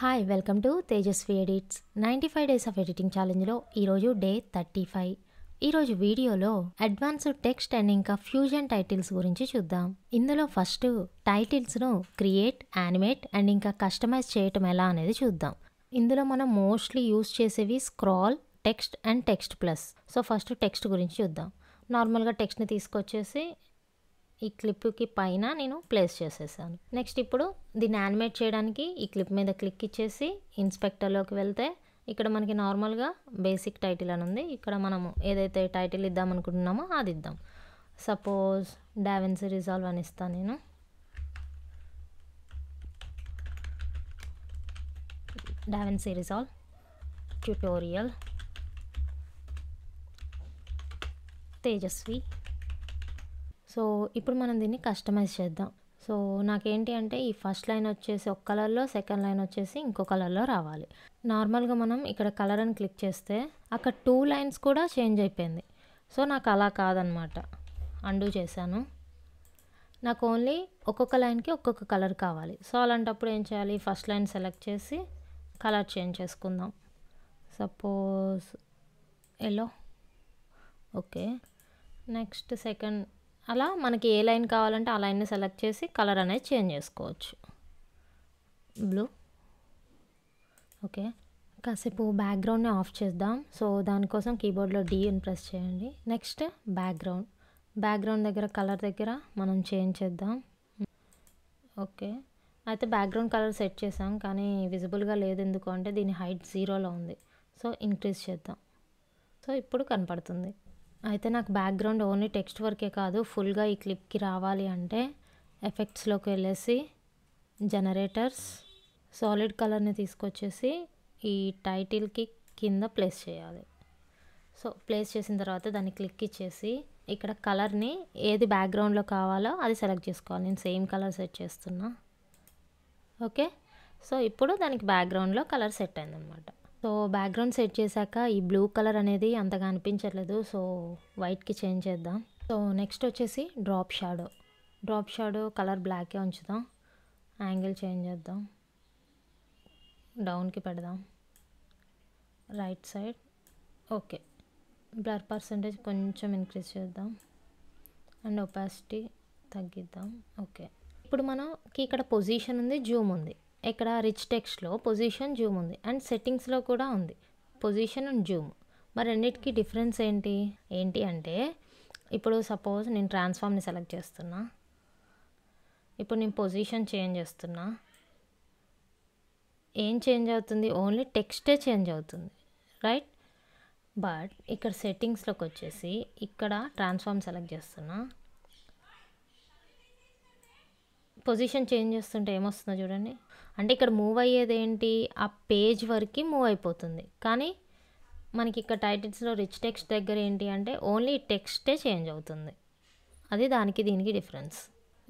Hi welcome to Tejaswi edits 95 days of editing ఛాలెంజ్లో ఈరోజు day 35. ఈరోజు వీడియోలో అడ్వాన్స్డ్ టెక్స్ట్ అండ్ ఇంకా ఫ్యూజన్ టైటిల్స్ గురించి చూద్దాం. ఇందులో ఫస్ట్ టైటిల్స్ను క్రియేట్, యానిమేట్ అండ్ ఇంకా కస్టమైజ్ చేయటం ఎలా అనేది చూద్దాం. ఇందులో మనం మోస్ట్లీ యూస్ చేసేవి scroll, text and text plus. So first text గురించి చూద్దాం. నార్మల్గా టెక్స్ట్ని తీసుకొచ్చేసి ఈ క్లిప్కి పైన నేను ప్లేస్ చేసేసాను. నెక్స్ట్ ఇప్పుడు దీన్ని యానిమేట్ చేయడానికి ఈ క్లిప్ మీద క్లిక్ ఇచ్చేసి ఇన్స్పెక్టర్లోకి వెళ్తే ఇక్కడ మనకి నార్మల్గా బేసిక్ టైటిల్ అని ఉంది. ఇక్కడ మనము ఏదైతే టైటిల్ ఇద్దాం అనుకుంటున్నామో అది ఇద్దాం. సపోజ్ డావిన్సీ రిజాల్వ్ అని ఇస్తాను నేను. DaVinci Resolve tutorial Tejaswi. So ఇప్పుడు మనం దీన్ని కస్టమైజ్ చేద్దాం. సో నాకేంటి అంటే ఈ ఫస్ట్ లైన్ వచ్చేసి ఒక కలర్లో, సెకండ్ లైన్ వచ్చేసి ఇంకో కలర్లో రావాలి. నార్మల్గా మనం ఇక్కడ కలర్ అని క్లిక్ చేస్తే అక్కడ 2 లైన్స్ కూడా చేంజ్ అయిపోయింది. సో నాకు అలా కాదనమాట, అండూ చేశాను. నాకు ఓన్లీ ఒక్కొక్క లైన్కి ఒక్కొక్క కలర్ కావాలి. సో అలాంటప్పుడు ఏం చేయాలి, ఫస్ట్ లైన్ సెలెక్ట్ చేసి కలర్ చేంజ్ చేసుకుందాం. Suppose yellow. Okay, next second. అలా మనకి ఏ లైన్ కావాలంటే ఆ లైన్ని సెలెక్ట్ చేసి కలర్ అనేది చేంజ్ చేసుకోవచ్చు. బ్లూ. ఓకే, కాసేపు బ్యాక్గ్రౌండ్ని ఆఫ్ చేద్దాం. సో దానికోసం కీబోర్డ్లో D అని ప్రెస్ చేయండి. నెక్స్ట్ బ్యాక్గ్రౌండ్ దగ్గర కలర్ దగ్గర మనం చేంజ్ చేద్దాం. ఓకే, అయితే బ్యాక్గ్రౌండ్ కలర్ సెట్ చేసాం కానీ విజిబుల్గా లేదు. ఎందుకు అంటే దీని హైట్ 0లో ఉంది. సో ఇంక్రీజ్ చేద్దాం. సో ఇప్పుడు కనపడుతుంది. అయితే నాకు బ్యాక్గ్రౌండ్ ఓన్లీ టెక్స్ట్ వరకే కాదు, ఫుల్గా ఈ క్లిప్కి రావాలి అంటే ఎఫెక్ట్స్లోకి వెళ్ళేసి జనరేటర్స్, సాలిడ్ కలర్ని తీసుకొచ్చేసి ఈ టైటిల్కి కింద ప్లేస్ చేయాలి. సో ప్లేస్ చేసిన తర్వాత దాన్ని క్లిక్ ఇచ్చేసి ఇక్కడ కలర్ని ఏది బ్యాక్గ్రౌండ్లో కావాలో అది సెలెక్ట్ చేసుకోవాలి. నేను సేమ్ కలర్ సెట్ చేస్తున్నా. ఓకే, సో ఇప్పుడు దానికి బ్యాక్గ్రౌండ్లో కలర్ సెట్ అయిందనమాట. సో బ్యాక్గ్రౌండ్ సెట్ చేశాక ఈ బ్లూ కలర్ అనేది అంతగా అనిపించట్లేదు. సో వైట్కి చేంజ్ చేద్దాం. సో నెక్స్ట్ వచ్చేసి డ్రాప్ షాడో కలర్ బ్లాకే ఉంచుదాం. యాంగిల్ చేంజ్ చేద్దాం, డౌన్కి పెడదాం, right side. Okay, blur percentage కొంచెం ఇంక్రీజ్ చేద్దాం అండ్ ఒపాసిటీ తగ్గిద్దాం. ఓకే, ఇప్పుడు మనకి ఇక్కడ పొజిషన్ ఉంది, జూమ్ ఉంది. ఇక్కడ రిచ్ టెక్స్ట్లో పొజిషన్, జూమ్ ఉంది అండ్ సెట్టింగ్స్లో కూడా ఉంది పొజిషన్ అండ్ జూమ్. మరి రెండింటికి డిఫరెన్స్ ఏంటి అంటే ఇప్పుడు సపోజ్ నేను ట్రాన్స్ఫార్మ్ని సెలెక్ట్ చేస్తున్నా. ఇప్పుడు నేను పొజిషన్ చేంజ్ చేస్తున్నా. ఏం చేంజ్ అవుతుంది, ఓన్లీ టెక్స్టే చేంజ్ అవుతుంది, రైట్? బట్ ఇక్కడ సెట్టింగ్స్లోకి వచ్చేసి ఇక్కడ ట్రాన్స్ఫార్మ్ సెలెక్ట్ చేస్తున్నా. పొజిషన్ చేంజ్ చేస్తుంటే ఏమొస్తుందో చూడండి. అంటే ఇక్కడ మూవ్ అయ్యేది ఏంటి, ఆ పేజ్ వరకు మూవ్ అయిపోతుంది. కానీ మనకి ఇక్కడ టైటిల్స్లో రిచ్ టెక్స్ట్ దగ్గర ఏంటి అంటే ఓన్లీ టెక్స్టే చేంజ్ అవుతుంది. అది దానికి దీనికి డిఫరెన్స్.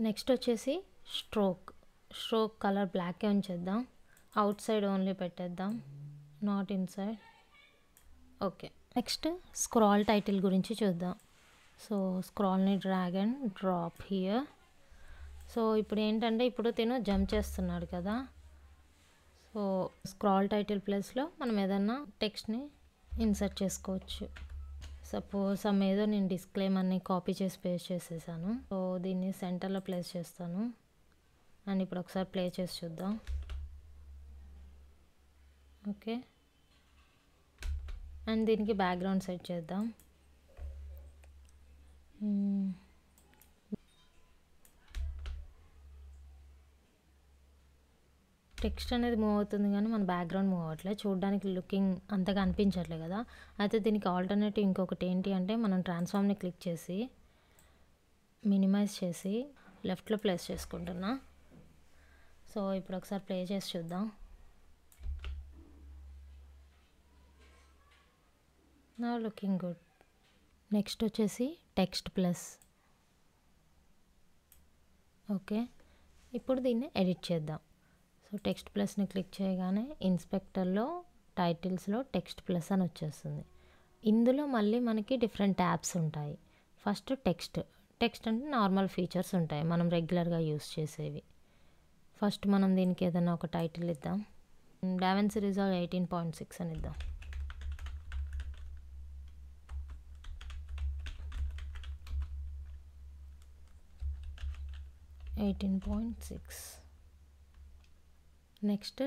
నెక్స్ట్ వచ్చేసి స్ట్రోక్ కలర్ బ్లాకే ఉంచేద్దాం. అవుట్ సైడ్ ఓన్లీ పెట్టేద్దాం, not inside. Okay, next scroll title గురించి చూద్దాం. సో స్క్రాల్ని drag and drop here. So ఇప్పుడు ఏంటంటే ఇప్పుడు తిను జంప్ చేస్తున్నాడు కదా. సో స్క్రాల్ టైటిల్ ప్లేస్లో మనం ఏదన్నా టెక్స్ట్ని ఇన్సర్ట్ చేసుకోవచ్చు. సపోజ్ ఏదో నేను డిస్క్లైమర్ని కాపీ చేసి పేస్ట్ చేసేసాను. సో దీన్ని సెంటర్లో ప్లేస్ చేస్తాను అండ్ ఇప్పుడు ఒకసారి ప్లే చేసి చూద్దాం. ఓకే, అండ్ దీనికి బ్యాక్గ్రౌండ్ సెట్ చేద్దాం. టెక్స్ట్ అనేది మూవ్ అవుతుంది కానీ మన బ్యాక్గ్రౌండ్ మూవ్ అవ్వట్లేదు, చూడడానికి లుకింగ్ అంతగా అనిపించట్లేదు కదా. అయితే దీనికి ఆల్టర్నేటివ్ ఇంకొకటి ఏంటి అంటే మనం ట్రాన్స్ఫార్మ్ని క్లిక్ చేసి మినిమైజ్ చేసి లెఫ్ట్లో ప్లేస్ చేసుకుంటున్నా. సో ఇప్పుడు ఒకసారి ప్లే చేసి చూద్దాం. Now looking good. నెక్స్ట్ వచ్చేసి టెక్స్ట్ ప్లస్. ఓకే, ఇప్పుడు దీన్ని ఎడిట్ చేద్దాం. సో టెక్స్ట్ ప్లస్ని క్లిక్ చేయగానే ఇన్స్పెక్టర్లో టైటిల్స్లో టెక్స్ట్ ప్లస్ అని వచ్చేస్తుంది. ఇందులో మళ్ళీ మనకి డిఫరెంట్ ట్యాబ్స్ ఉంటాయి. ఫస్ట్ టెక్స్ట్ అంటే నార్మల్ ఫీచర్స్ ఉంటాయి మనం రెగ్యులర్గా యూస్ చేసేవి. ఫస్ట్ మనం దీనికి ఏదైనా ఒక టైటిల్ ఇద్దాం. డావిన్సీ రిజాల్వ్ 18.6 అని ఇద్దాం. 18.6. నెక్స్ట్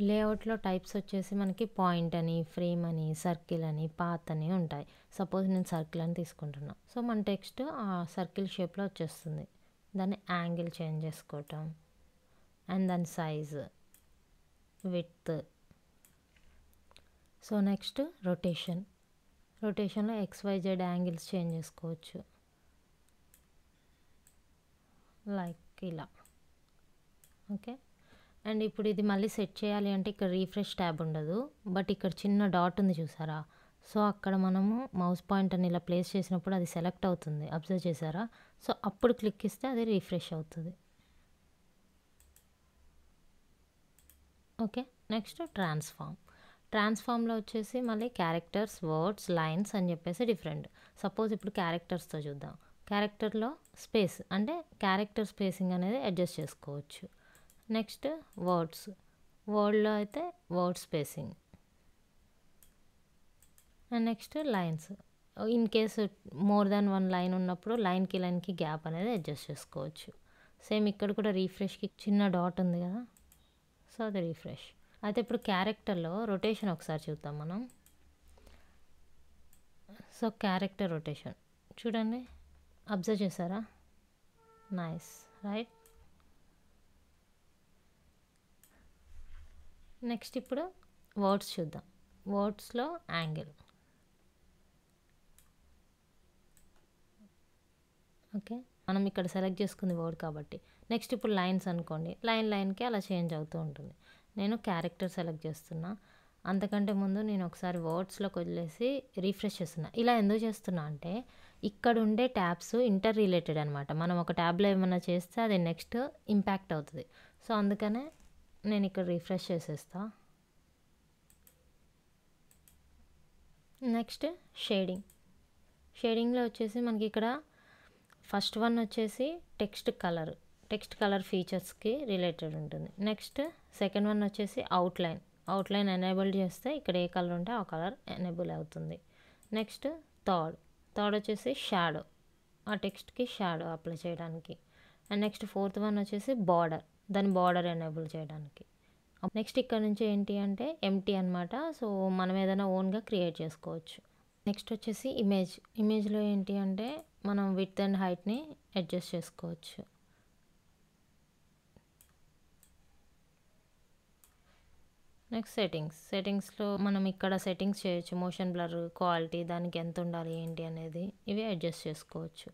లేఅవుట్లో టైప్స్ వచ్చేసి మనకి పాయింట్ అని, ఫ్రేమ్ అని, సర్కిల్ అని, పాత్ అని ఉంటాయి. సపోజ్ నేను సర్కిల్ అని తీసుకుంటున్నా. సో మన టెక్స్ట్ ఆ సర్కిల్ షేప్లో వచ్చేస్తుంది. దాన్ని యాంగిల్ చేంజ్ చేసుకోవటం, అండ్ దాని సైజ్, విడ్త్. సో నెక్స్ట్ రొటేషన్లో XYZ యాంగిల్స్ చేంజ్ చేసుకోవచ్చు, లైక్ ఇలా. ఓకే, అండ్ ఇప్పుడు ఇది మళ్ళీ సెట్ చేయాలి అంటే ఇక్కడ రీఫ్రెష్ ట్యాబ్ ఉండదు, బట్ ఇక్కడ చిన్న డాట్ ఉంది చూసారా. సో అక్కడ మనము మౌస్ పాయింటర్ని ఇలా ప్లేస్ చేసినప్పుడు అది సెలెక్ట్ అవుతుంది, అబ్జర్వ్ చేసారా. సో అప్పుడు క్లిక్ ఇస్తే అది రీఫ్రెష్ అవుతుంది. ఓకే, నెక్స్ట్ ట్రాన్స్ఫార్మ్లో వచ్చేసి మళ్ళీ క్యారెక్టర్స్, వర్డ్స్, లైన్స్ అని చెప్పేసి డిఫరెంట్. సపోజ్ ఇప్పుడు క్యారెక్టర్స్తో చూద్దాం. క్యారెక్టర్లో స్పేస్ అంటే క్యారెక్టర్ స్పేసింగ్ అనేది అడ్జస్ట్ చేసుకోవచ్చు. నెక్స్ట్ వర్డ్లో అయితే word spacing. And next lines, in case more than 1 line ఉన్నప్పుడు లైన్కి గ్యాప్ అనేది అడ్జస్ట్ చేసుకోవచ్చు. సేమ్ ఇక్కడ కూడా రీఫ్రెష్కి చిన్న డాట్ ఉంది కదా, సో అది రీఫ్రెష్. అయితే ఇప్పుడు క్యారెక్టర్లో రొటేషన్ ఒకసారి చూద్దాం మనం. సో క్యారెక్టర్ రొటేషన్ చూడండి, అబ్జర్వ్ చేశారా, నైస్ రైట్. నెక్స్ట్ ఇప్పుడు వర్డ్స్ చూద్దాం. వర్డ్స్లో యాంగిల్. ఓకే, మనం ఇక్కడ సెలెక్ట్ చేసుకుంది వర్డ్ కాబట్టి. నెక్స్ట్ ఇప్పుడు లైన్స్ అనుకోండి, లైన్కి అలా చేంజ్ అవుతూ ఉంటుంది. నేను క్యారెక్టర్ సెలెక్ట్ చేస్తున్నా, అంతకంటే ముందు నేను ఒకసారి వర్డ్స్లోకి వదిలేసి రీఫ్రెష్ చేస్తున్నా. ఇలా ఎందుకు చేస్తున్నా అంటే ఇక్కడ ఉండే ట్యాబ్స్ ఇంటర్ రిలేటెడ్ అనమాట. మనం ఒక ట్యాబ్లో ఏమైనా చేస్తే అది నెక్స్ట్ ఇంపాక్ట్ అవుతుంది. సో అందుకనే నేను ఇక్కడ రీఫ్రెష్ చేసేస్తా. నెక్స్ట్ షేడింగ్లో వచ్చేసి మనకి ఇక్కడ ఫస్ట్ వన్ వచ్చేసి టెక్స్ట్ కలర్ ఫీచర్స్కి రిలేటెడ్ ఉంటుంది. నెక్స్ట్ సెకండ్ వన్ వచ్చేసి అవుట్లైన్ ఎనేబుల్ చేస్తే ఇక్కడ ఏ కలర్ ఉంటే ఆ కలర్ ఎనేబుల్ అవుతుంది. నెక్స్ట్ థర్డ్ వచ్చేసి షాడో, ఆ టెక్స్ట్కి షాడో అప్లై చేయడానికి. అండ్ నెక్స్ట్ ఫోర్త్ వన్ వచ్చేసి దాని బార్డర్ ఎనేబుల్ చేయడానికి. నెక్స్ట్ ఇక్కడ నుంచి ఏంటి అంటే ఎంటీ అనమాట. సో మనం ఏదైనా ఓన్గా క్రియేట్ చేసుకోవచ్చు. నెక్స్ట్ వచ్చేసి ఇమేజ్లో ఏంటి అంటే మనం విడ్త్ అండ్ హైట్ని అడ్జస్ట్ చేసుకోవచ్చు. నెక్స్ట్ సెట్టింగ్స్లో మనం ఇక్కడ సెట్టింగ్స్ చేయొచ్చు, మోషన్ బ్లర్, క్వాలిటీ, దానికి ఎంత ఉండాలి ఏంటి అనేది ఇవి అడ్జస్ట్ చేసుకోవచ్చు.